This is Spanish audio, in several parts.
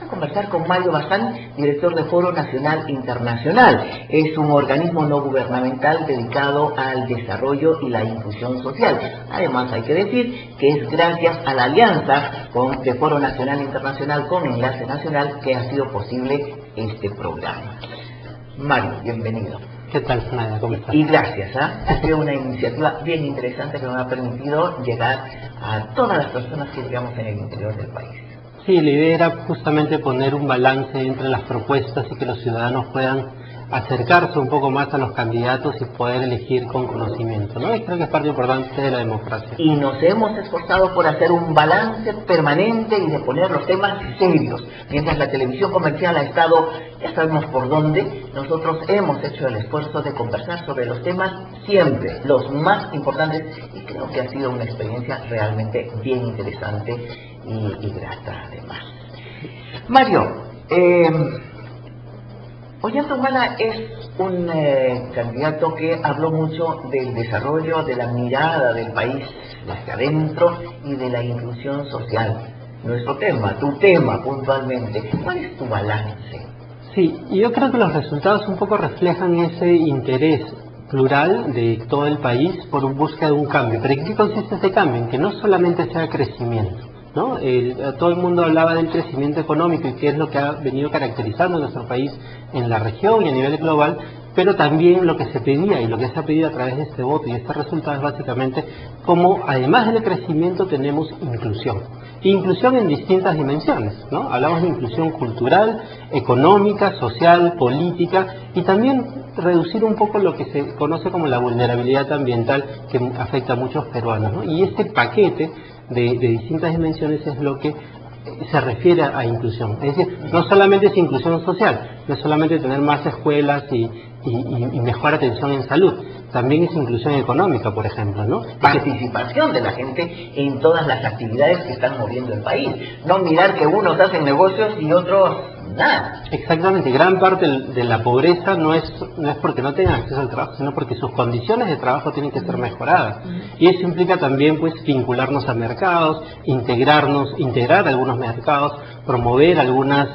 conversar con Mario Bazán, director de Foro Nacional Internacional. Es un organismo no gubernamental dedicado al desarrollo y la inclusión social. Además, hay que decir que es gracias a la alianza de Foro Nacional Internacional con Enlace Nacional que ha sido posible este programa. Mario, bienvenido. ¿Qué tal, Nadia? ¿Cómo estás? Y gracias, ha sido una iniciativa bien interesante que nos ha permitido llegar a todas las personas que vivimos en el interior del país. Sí, la idea era justamente poner un balance entre las propuestas y que los ciudadanos puedan acercarse un poco más a los candidatos y poder elegir con conocimiento, ¿no? Y creo que es parte importante de la democracia. Y nos hemos esforzado por hacer un balance permanente y de poner los temas serios. Mientras la televisión comercial ha estado, ya sabemos por dónde, nosotros hemos hecho el esfuerzo de conversar sobre los temas siempre, los más importantes, y creo que ha sido una experiencia realmente bien interesante y grata además. Mario, Ollanta es un candidato que habló mucho del desarrollo, de la mirada del país hacia adentro y de la inclusión social. Nuestro tema, tu tema puntualmente, ¿cuál es tu balance? Sí, yo creo que los resultados un poco reflejan ese interés plural de todo el país por búsqueda de un cambio. ¿Pero en qué consiste ese cambio? En que no solamente sea crecimiento, ¿no? Todo el mundo hablaba del crecimiento económico y qué es lo que ha venido caracterizando a nuestro país en la región y a nivel global, pero también lo que se pedía y lo que se ha pedido a través de este voto y este resultado es básicamente cómo además del crecimiento tenemos inclusión. Inclusión en distintas dimensiones, ¿no? Hablamos de inclusión cultural, económica, social, política y también reducir un poco lo que se conoce como la vulnerabilidad ambiental que afecta a muchos peruanos, ¿no? Y este paquete de distintas dimensiones es lo que se refiere a inclusión. Es decir, no solamente es inclusión social, no es solamente tener más escuelas y mejor atención en salud, también es inclusión económica, por ejemplo, ¿no? Participación de la gente en todas las actividades que están moviendo el país. No mirar que unos hacen negocios y otros nada. Exactamente, gran parte de la pobreza no es porque no tengan acceso al trabajo, sino porque sus condiciones de trabajo tienen que ser mejoradas. Y eso implica también pues vincularnos a mercados, integrar algunos mercados, promover algunas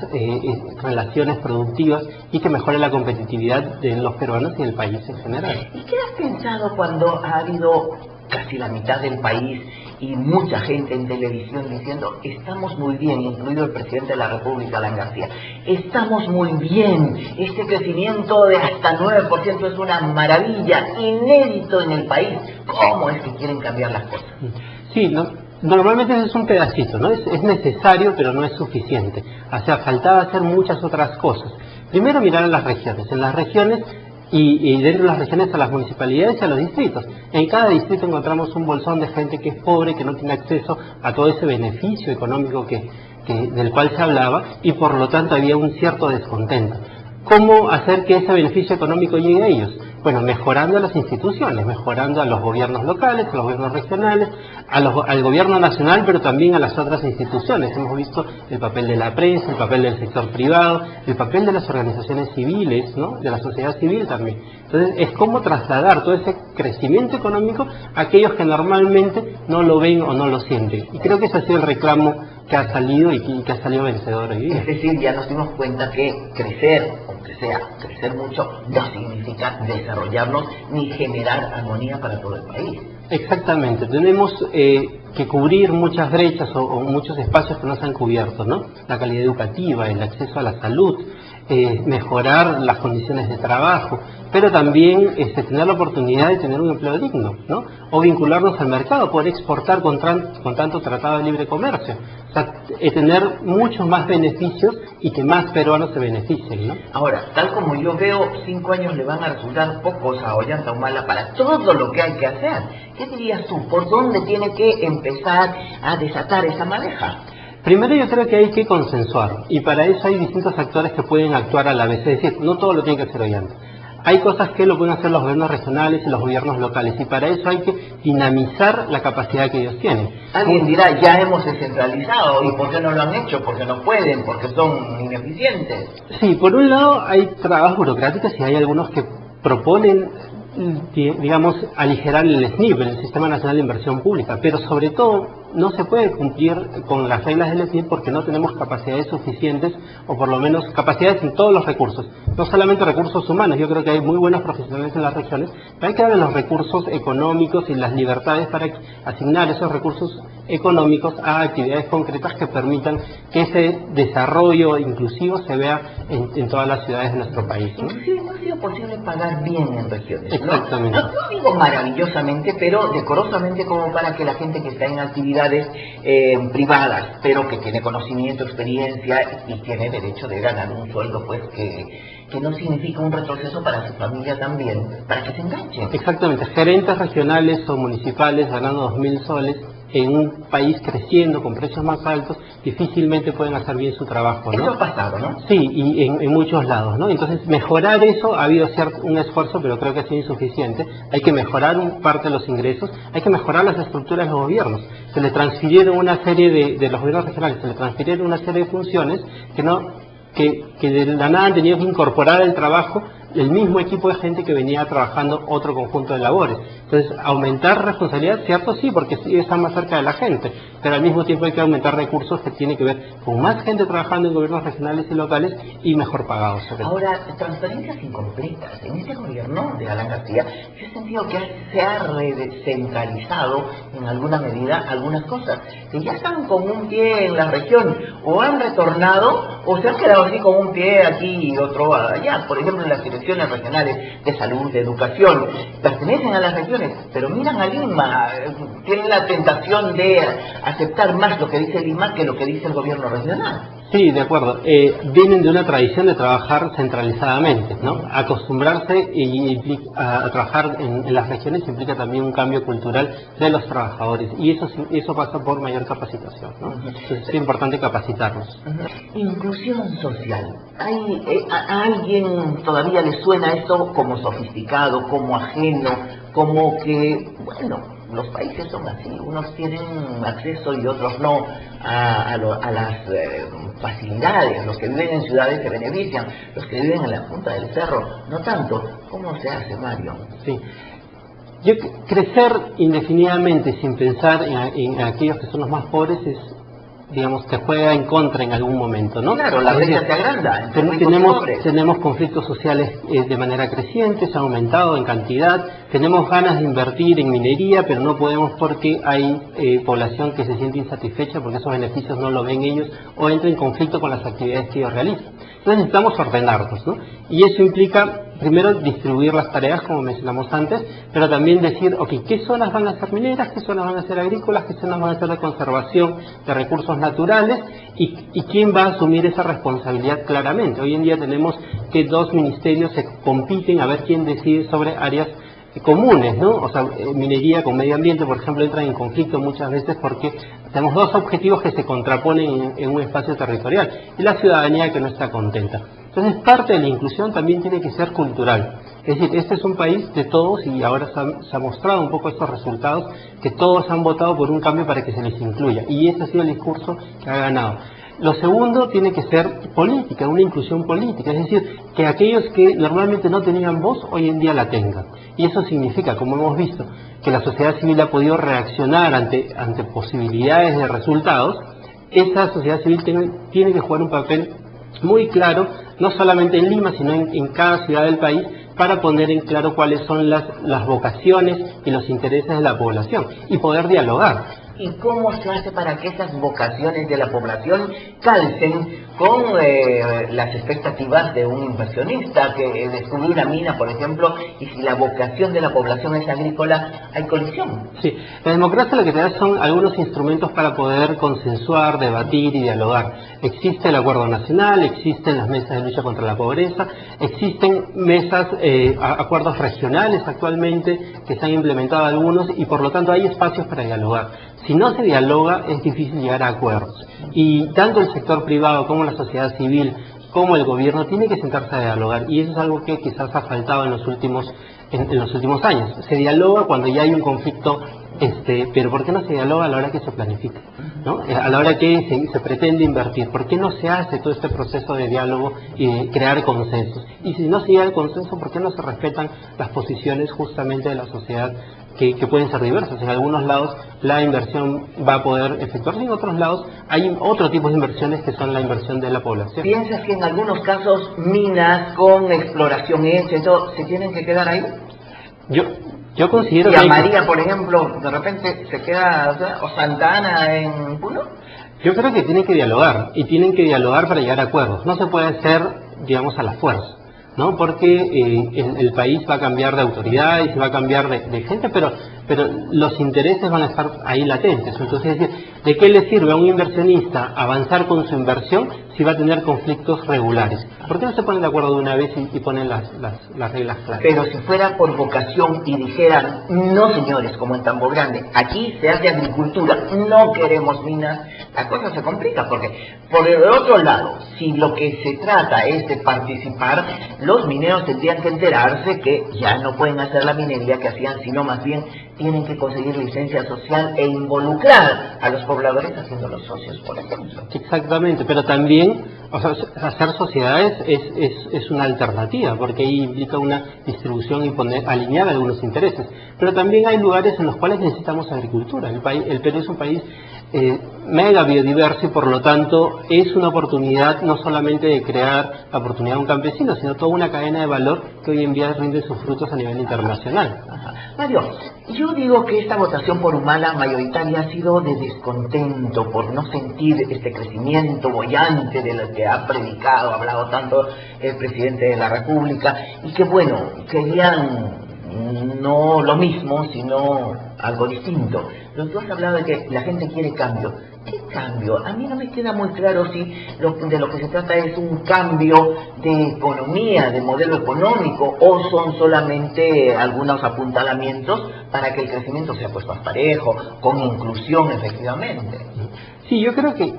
relaciones productivas y que mejore la competitividad de los peruanos y del país en general. ¿Y qué has pensado cuando ha habido casi la mitad del país y mucha gente en televisión diciendo estamos muy bien, incluido el presidente de la República, Alan García, estamos muy bien, este crecimiento de hasta 9% es una maravilla, inédito en el país? ¿Cómo es que quieren cambiar las cosas? Sí, normalmente es un pedacito, ¿no? Es necesario, pero no es suficiente. O sea, faltaba hacer muchas otras cosas. Primero mirar a las regiones. En las regiones y dentro de las regiones a las municipalidades y a los distritos. En cada distrito encontramos un bolsón de gente que es pobre, que no tiene acceso a todo ese beneficio económico del cual se hablaba y por lo tanto había un cierto descontento. ¿Cómo hacer que ese beneficio económico llegue a ellos? Bueno, mejorando las instituciones, mejorando a los gobiernos locales, a los gobiernos regionales, al gobierno nacional, pero también a las otras instituciones. Hemos visto el papel de la prensa, el papel del sector privado, el papel de las organizaciones civiles, ¿no? De la sociedad civil también. Entonces, es cómo trasladar todo ese crecimiento económico a aquellos que normalmente no lo ven o no lo sienten. Y creo que ese ha sido el reclamo que ha salido y que ha salido vencedor hoy día. Es decir, ya nos dimos cuenta que crecer, aunque sea crecer mucho, no significa desarrollarnos ni generar armonía para todo el país. Exactamente, tenemos que cubrir muchas brechas o muchos espacios que no se han cubierto, ¿no? La calidad educativa, el acceso a la salud, mejorar las condiciones de trabajo, pero también tener la oportunidad de tener un empleo digno, ¿no? O vincularnos al mercado, poder exportar con tanto tratado de libre comercio. O sea, tener muchos más beneficios y que más peruanos se beneficien, ¿no? Ahora, tal como yo veo, 5 años le van a resultar pocos a Ollanta Humala para todo lo que hay que hacer. ¿Qué dirías tú? ¿Por dónde tiene que empezar a desatar esa madeja? Primero yo creo que hay que consensuar y para eso hay distintos actores que pueden actuar a la vez, es decir, no todo lo tiene que hacer Ollanta. Hay cosas que lo pueden hacer los gobiernos regionales y los gobiernos locales y para eso hay que dinamizar la capacidad que ellos tienen. Alguien dirá, ya hemos descentralizado, ¿y por qué no lo han hecho? Porque no pueden, porque son ineficientes. Sí, por un lado hay trabas burocráticas y hay algunos que proponen, digamos, aligerar el SNIP, el Sistema Nacional de Inversión Pública, pero sobre todo no se puede cumplir con las reglas del ESID porque no tenemos capacidades suficientes, o por lo menos capacidades en todos los recursos, no solamente recursos humanos. Yo creo que hay muy buenos profesionales en las regiones, pero hay que darle los recursos económicos y las libertades para asignar esos recursos económicos a actividades concretas que permitan que ese desarrollo inclusivo se vea en todas las ciudades de nuestro país, ¿no? Inclusive no ha sido posible pagar bien en regiones, ¿no? Exactamente. No digo maravillosamente, pero decorosamente, como para que la gente que está en actividades privadas, pero que tiene conocimiento, experiencia y tiene derecho de ganar un sueldo, pues que no significa un retroceso para su familia también, para que se enganchen. Exactamente, gerentes regionales o municipales ganando 2.000 soles en un país creciendo con precios más altos, difícilmente pueden hacer bien su trabajo, ¿no? Eso ha pasado, ¿no? Sí, y en muchos lados, ¿no? Entonces, mejorar eso, ha habido un esfuerzo, pero creo que ha sido insuficiente. Hay que mejorar parte de los ingresos, hay que mejorar las estructuras de los gobiernos. Se le transfirieron una serie de los gobiernos regionales, se le transfirieron una serie de funciones que de la nada han tenido que incorporar al trabajo el mismo equipo de gente que venía trabajando otro conjunto de labores. Entonces, aumentar responsabilidad, cierto, sí, porque sí están más cerca de la gente, pero al mismo tiempo hay que aumentar recursos que tienen que ver con más gente trabajando en gobiernos regionales y locales y mejor pagados. Ahora, transferencias incompletas. En este gobierno de Alan García, yo he sentido que se ha descentralizado en alguna medida algunas cosas, que ya están con un pie en la región, o han retornado, o se han quedado así con un pie aquí y otro allá. Por ejemplo, en las direcciones regionales de salud, de educación, pertenecen a las regiones, pero miran a Lima, tienen la tentación de aceptar más lo que dice Lima que lo que dice el gobierno regional. Sí, de acuerdo. Vienen de una tradición de trabajar centralizadamente, ¿no? Acostumbrarse a trabajar en las regiones implica también un cambio cultural de los trabajadores, y eso pasa por mayor capacitación, ¿no? Entonces es importante capacitarlos. Inclusión social. ¿A alguien todavía le suena esto como sofisticado, como ajeno, como que, bueno, los países son así, unos tienen acceso y otros no a las facilidades? Los que viven en ciudades se benefician, los que viven en la punta del cerro no tanto. ¿Cómo se hace, Mario? Sí. Crecer indefinidamente sin pensar en aquellos que son los más pobres es, digamos, que juega en contra en algún momento, ¿no? Claro, la brecha se agranda. Tenemos conflictos sociales de manera creciente, se ha aumentado en cantidad, tenemos ganas de invertir en minería, pero no podemos porque hay población que se siente insatisfecha porque esos beneficios no lo ven ellos o entra en conflicto con las actividades que ellos realizan. Entonces necesitamos ordenarnos, ¿no? Y eso implica, primero, distribuir las tareas, como mencionamos antes, pero también decir, ok, ¿qué zonas van a ser mineras? ¿Qué zonas van a ser agrícolas? ¿Qué zonas van a ser de conservación de recursos naturales? ¿Y quién va a asumir esa responsabilidad claramente? Hoy en día tenemos que 2 ministerios se compiten a ver quién decide sobre áreas comunes, ¿no? O sea, minería con medio ambiente, por ejemplo, entran en conflicto muchas veces porque tenemos 2 objetivos que se contraponen en un espacio territorial y la ciudadanía que no está contenta. Entonces, parte de la inclusión también tiene que ser cultural. Es decir, este es un país de todos y ahora se ha mostrado un poco estos resultados, que todos han votado por un cambio para que se les incluya. Y ese ha sido el discurso que ha ganado. Lo segundo tiene que ser política, una inclusión política, es decir, que aquellos que normalmente no tenían voz, hoy en día la tengan. Y eso significa, como hemos visto, que la sociedad civil ha podido reaccionar ante posibilidades de resultados. Esa sociedad civil tiene que jugar un papel muy claro, no solamente en Lima, sino en cada ciudad del país, para poner en claro cuáles son las vocaciones y los intereses de la población y poder dialogar. ¿Y cómo se hace para que esas vocaciones de la población calcen con las expectativas de un inversionista que descubre una mina, por ejemplo, y si la vocación de la población es agrícola, hay colisión? Sí, la democracia lo que te da son algunos instrumentos para poder consensuar, debatir y dialogar. Existe el Acuerdo Nacional, existen las mesas de lucha contra la pobreza, existen mesas, acuerdos regionales actualmente que se han implementado algunos y por lo tanto hay espacios para dialogar. Si no se dialoga es difícil llegar a acuerdos y tanto el sector privado como la sociedad civil como el gobierno tiene que sentarse a dialogar y eso es algo que quizás ha faltado en los últimos años. Se dialoga cuando ya hay un conflicto pero ¿por qué no se dialoga a la hora que se planifica? ¿No? A la hora que se pretende invertir, ¿por qué no se hace todo este proceso de diálogo y de crear consensos? Y si no se llega al consenso, ¿por qué no se respetan las posiciones justamente de la sociedad que pueden ser diversas? En algunos lados la inversión va a poder efectuarse, en otros lados hay otro tipo de inversiones que son la inversión de la población. ¿Piensas que en algunos casos minas con exploración hecha y todo se tienen que quedar ahí? Yo considero ¿Y que a María, por ejemplo, de repente se queda, o Santa Ana en Puno? Yo creo que tienen que dialogar, y tienen que dialogar para llegar a acuerdos. No se puede hacer, digamos, a la fuerza, ¿no? Porque el país va a cambiar de autoridad y se va a cambiar de gente, pero los intereses van a estar ahí latentes. Entonces, es decir, ¿de qué le sirve a un inversionista avanzar con su inversión si va a tener conflictos regulares? ¿Por qué no se ponen de acuerdo de una vez y ponen las reglas claras? Pero si fuera por vocación y dijeran, no señores, como en Tambo Grande, aquí se hace agricultura, no queremos minas, la cosa se complica, porque por el otro lado, si lo que se trata es de participar, los mineros tendrían que enterarse que ya no pueden hacer la minería que hacían, sino más bien tienen que conseguir licencia social e involucrar a los pobladores haciéndolos socios, por ejemplo. Exactamente, pero también, o sea, hacer sociedades es una alternativa, porque ahí implica una distribución y alinear algunos intereses. Pero también hay lugares en los cuales necesitamos agricultura. El Perú es un país mega biodiverso y por lo tanto es una oportunidad no solamente de crear la oportunidad de un campesino, sino toda una cadena de valor que hoy en día rinde sus frutos a nivel internacional. Mario, yo digo que esta votación por Humala mayoritaria ha sido de descontento por no sentir este crecimiento boyante de lo que ha predicado, ha hablado tanto el presidente de la República, y que bueno, querían no lo mismo, sino algo distinto. Los dos hablaban de que la gente quiere cambio. ¿Qué cambio? A mí no me queda muy claro si de lo que se trata es un cambio de economía, de modelo económico, o son solamente algunos apuntalamientos para que el crecimiento sea pues más parejo, con inclusión efectivamente. Sí, yo creo que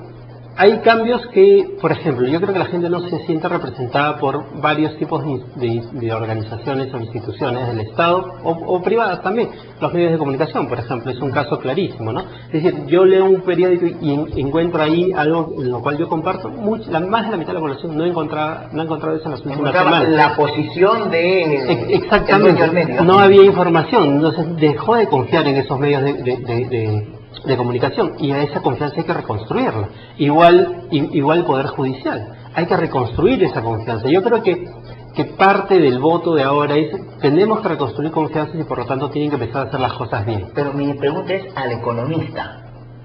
hay cambios que, por ejemplo, yo creo que la gente no se siente representada por varios tipos de organizaciones o instituciones del Estado o privadas también. Los medios de comunicación, por ejemplo, es un caso clarísimo, ¿no? Es decir, yo leo un periódico y encuentro ahí algo en lo cual yo comparto, más de la mitad de la población no ha encontrado eso en las últimas semanas. La posición de... Exactamente, no había información, entonces dejó de confiar en esos medios de comunicación, y a esa confianza hay que reconstruirla. Igual el Poder Judicial, hay que reconstruir esa confianza. Yo creo que parte del voto de ahora es, tenemos que reconstruir confianzas y por lo tanto tienen que empezar a hacer las cosas bien. Pero mi pregunta es al economista,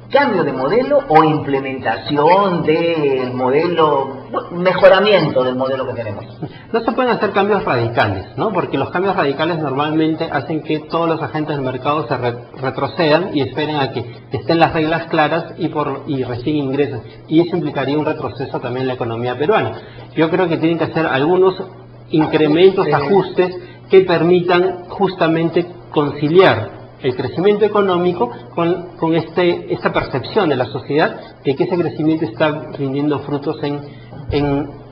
¿cambio de modelo o implementación del modelo, mejoramiento del modelo que tenemos? No se pueden hacer cambios radicales, ¿no? Porque los cambios radicales normalmente hacen que todos los agentes del mercado se retrocedan y esperen a que estén las reglas claras y recién ingresen. Y eso implicaría un retroceso también en la economía peruana. Yo creo que tienen que hacer algunos incrementos, ajustes que permitan justamente conciliar el crecimiento económico con esta percepción de la sociedad de que ese crecimiento está rindiendo frutos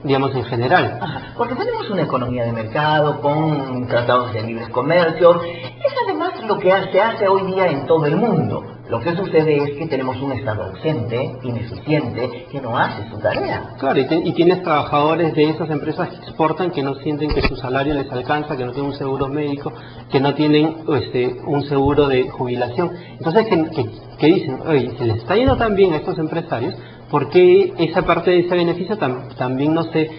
digamos, en general. Porque tenemos una economía de mercado con tratados de libre comercio. Es además lo que se hace hoy día en todo el mundo. Lo que sucede es que tenemos un Estado ausente, ineficiente, que no hace su tarea. Claro, y tienes trabajadores de esas empresas que exportan que no sienten que su salario les alcanza, que no tienen un seguro médico, que no tienen un seguro de jubilación. Entonces, que dicen, oye, se les está yendo tan bien a estos empresarios, ¿por qué esa parte de ese beneficio también no se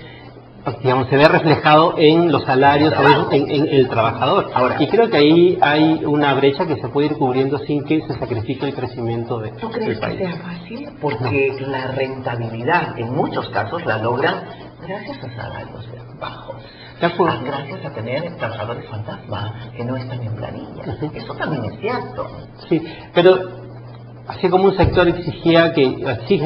ve reflejado en los salarios o en el trabajador? Ahora, y creo que ahí hay una brecha que se puede ir cubriendo sin que se sacrifique el crecimiento del país. ¿Tú crees que sea fácil? Porque la rentabilidad en muchos casos la logran gracias a salarios bajos. Gracias a tener trabajadores fantasma que no están en planilla. Eso también es cierto. Sí, pero así como un sector exige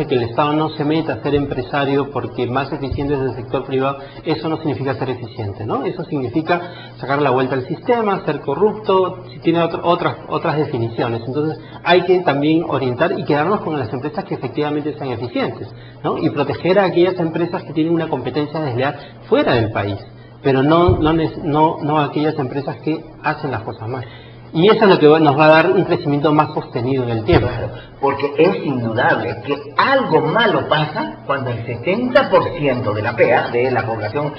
que el Estado no se meta a ser empresario porque más eficiente es el sector privado, eso no significa ser eficiente, ¿no? Eso significa sacar la vuelta al sistema, ser corrupto, si tiene otras definiciones. Entonces hay que también orientar y quedarnos con las empresas que efectivamente sean eficientes, ¿no? Y proteger a aquellas empresas que tienen una competencia desleal fuera del país, pero no a aquellas empresas que hacen las cosas mal. Y eso es lo que nos va a dar un crecimiento más sostenido en el tiempo. Claro, porque es indudable que algo malo pasa cuando el 70% de la PEA, de la población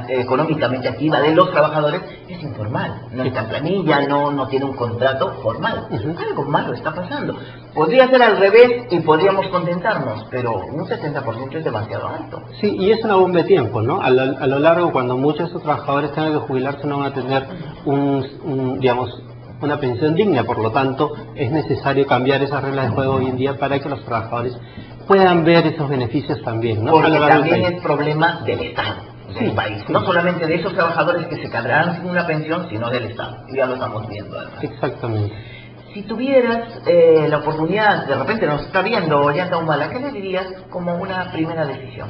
económicamente activa de los trabajadores, es informal. No está en planilla, no tiene un contrato formal. Algo malo está pasando. Podría ser al revés y podríamos contentarnos, pero un 70% es demasiado alto. Sí, y es una bomba de tiempo, ¿no? A lo largo, cuando muchos de esos trabajadores tengan que jubilarse, no van a tener digamos, una pensión digna. Por lo tanto, es necesario cambiar esas reglas de juego hoy en día para que los trabajadores puedan ver esos beneficios también, ¿no? Porque también es problema del Estado, del país. Sí. No solamente de esos trabajadores que se quedarán sin una pensión, sino del Estado. Ya lo estamos viendo, además. Exactamente. Si tuvieras la oportunidad, de repente nos está viendo Ollanta Humala, ¿qué le dirías como una primera decisión?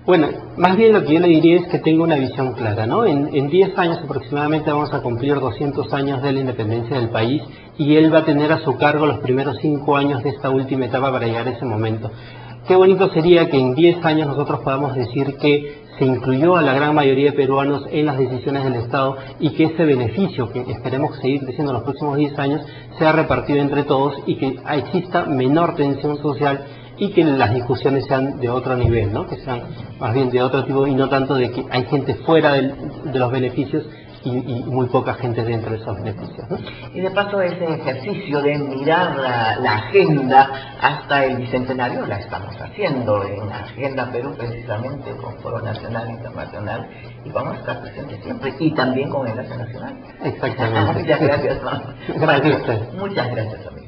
Bueno, más bien lo que yo le diría es que tenga una visión clara, ¿no? En 10 años aproximadamente vamos a cumplir 200 años de la independencia del país y él va a tener a su cargo los primeros 5 años de esta última etapa para llegar a ese momento. Qué bonito sería que en 10 años nosotros podamos decir que se incluyó a la gran mayoría de peruanos en las decisiones del Estado y que ese beneficio, que esperemos seguir creciendo en los próximos 10 años, sea repartido entre todos y que exista menor tensión social y que las discusiones sean de otro nivel, ¿no? Que sean más bien de otro tipo y no tanto de que hay gente fuera de los beneficios y muy poca gente dentro de esos beneficios, ¿no? Y de paso ese ejercicio de mirar la agenda hasta el Bicentenario la estamos haciendo en Agenda Perú precisamente con Foro Nacional e Internacional y vamos a estar presentes siempre y también con Enlace Nacional. Exactamente. Muchas gracias, Juan. Gracias a usted. Muchas gracias, amigo.